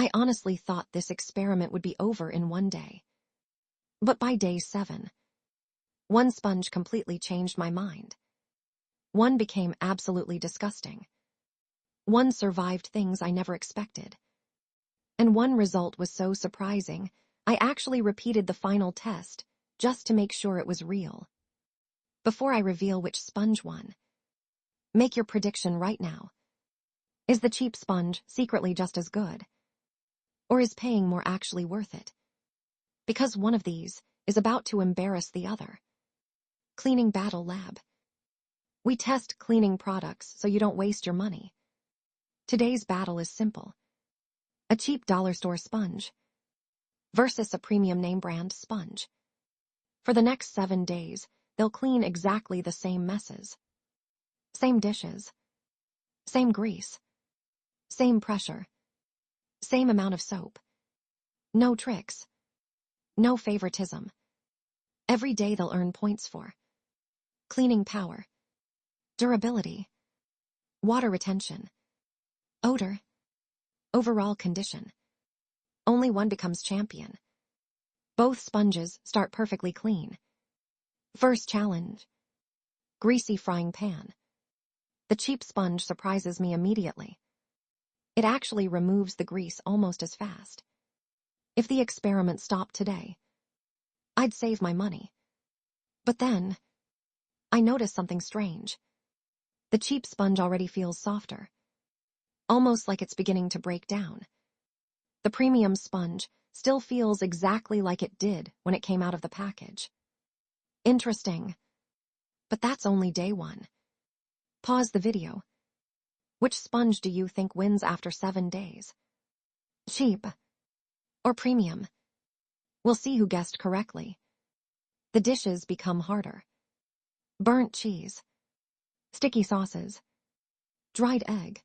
I honestly thought this experiment would be over in one day. But by day 7, one sponge completely changed my mind. One became absolutely disgusting. One survived things I never expected. And one result was so surprising, I actually repeated the final test just to make sure it was real. Before I reveal which sponge won, make your prediction right now. Is the cheap sponge secretly just as good? Or is paying more actually worth it? Because one of these is about to embarrass the other. Cleaning Battle Lab. We test cleaning products so you don't waste your money. Today's battle is simple. A cheap dollar store sponge versus a premium name brand sponge. For the next 7 days, they'll clean exactly the same messes. Same dishes. Same grease. Same pressure. Same amount of soap. No tricks. No favoritism. Every day they'll earn points for cleaning power, durability, water retention, odor, overall condition. Only one becomes champion. Both sponges start perfectly clean. First challenge. Greasy frying pan. The cheap sponge surprises me immediately. It actually removes the grease almost as fast. If the experiment stopped today, I'd save my money. But then, I notice something strange. The cheap sponge already feels softer. Almost like it's beginning to break down. The premium sponge still feels exactly like it did when it came out of the package. Interesting. But that's only day 1. Pause the video. Which sponge do you think wins after 7 days? Cheap or premium? We'll see who guessed correctly. The dishes become harder. Burnt cheese. Sticky sauces. Dried egg.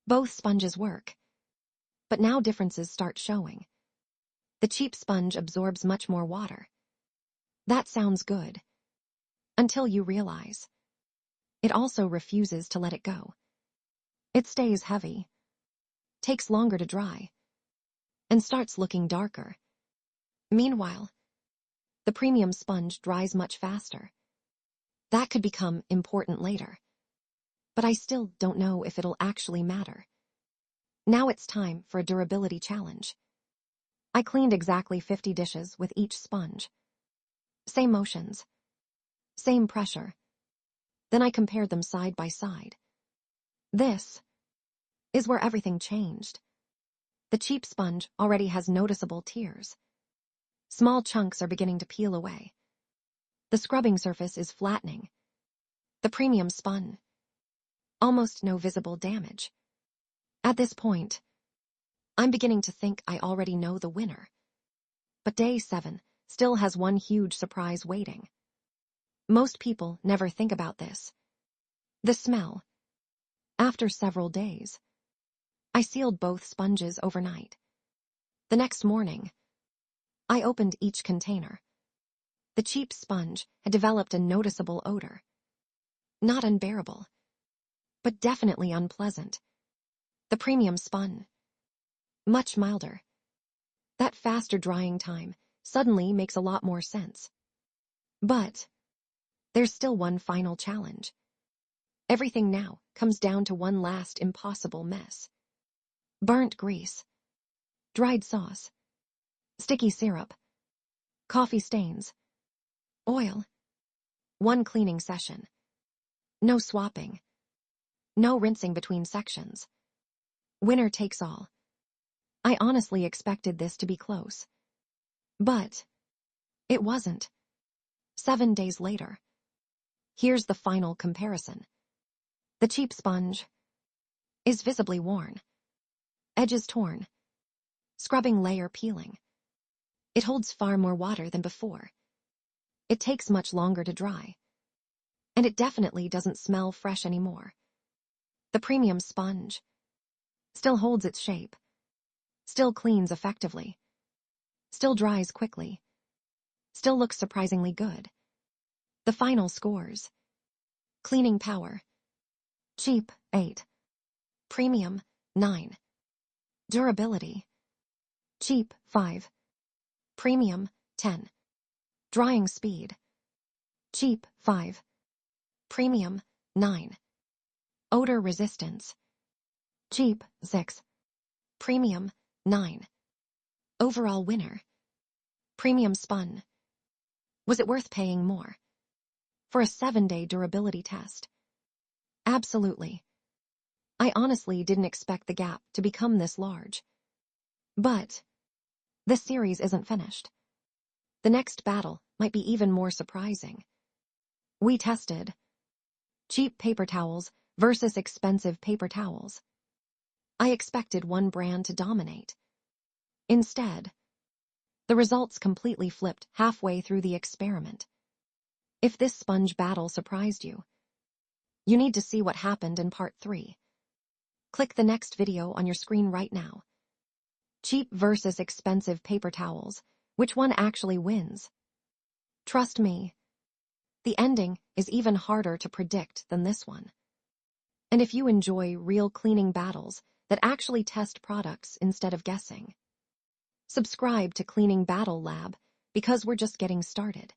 Both sponges work. But now differences start showing. The cheap sponge absorbs much more water. That sounds good. Until you realize. It also refuses to let it go. It stays heavy. Takes longer to dry. And starts looking darker. Meanwhile, the premium sponge dries much faster. That could become important later. But I still don't know if it'll actually matter. Now it's time for a durability challenge. I cleaned exactly 50 dishes with each sponge. Same motions. Same pressure. Then I compared them side by side. This is where everything changed. The cheap sponge already has noticeable tears. Small chunks are beginning to peel away. The scrubbing surface is flattening. The premium spun. Almost no visible damage. At this point, I'm beginning to think I already know the winner. But day 7 still has one huge surprise waiting. Most people never think about this. The smell. After several days, I sealed both sponges overnight. The next morning, I opened each container. The cheap sponge had developed a noticeable odor. Not unbearable, but definitely unpleasant. The premium spun. Much milder. That faster drying time suddenly makes a lot more sense. But there's still one final challenge. Everything now comes down to one last impossible mess. Burnt grease. Dried sauce. Sticky syrup. Coffee stains. Oil. One cleaning session. No swapping. No rinsing between sections. Winner takes all. I honestly expected this to be close. But it wasn't. 7 days later. Here's the final comparison. The cheap sponge is visibly worn. Edges torn. Scrubbing layer peeling. It holds far more water than before. It takes much longer to dry. And it definitely doesn't smell fresh anymore. The premium sponge still holds its shape. Still cleans effectively. Still dries quickly. Still looks surprisingly good. The final scores. Cleaning power. Cheap, 8. Premium, 9. Durability, Cheap, 5. Premium, 10. Drying speed. Cheap, 5. Premium, 9. Odor resistance. Cheap, 6. Premium, 9. Overall winner. Premium spun. Was it worth paying more? For a 7-day durability test? Absolutely. I honestly didn't expect the gap to become this large. But this series isn't finished. The next battle might be even more surprising. We tested cheap paper towels versus expensive paper towels. I expected one brand to dominate. Instead, the results completely flipped halfway through the experiment. If this sponge battle surprised you, you need to see what happened in part 3. Click the next video on your screen right now. Cheap versus expensive paper towels. Which one actually wins? Trust me, the ending is even harder to predict than this one. And if you enjoy real cleaning battles that actually test products instead of guessing, subscribe to Cleaning Battle Lab because we're just getting started.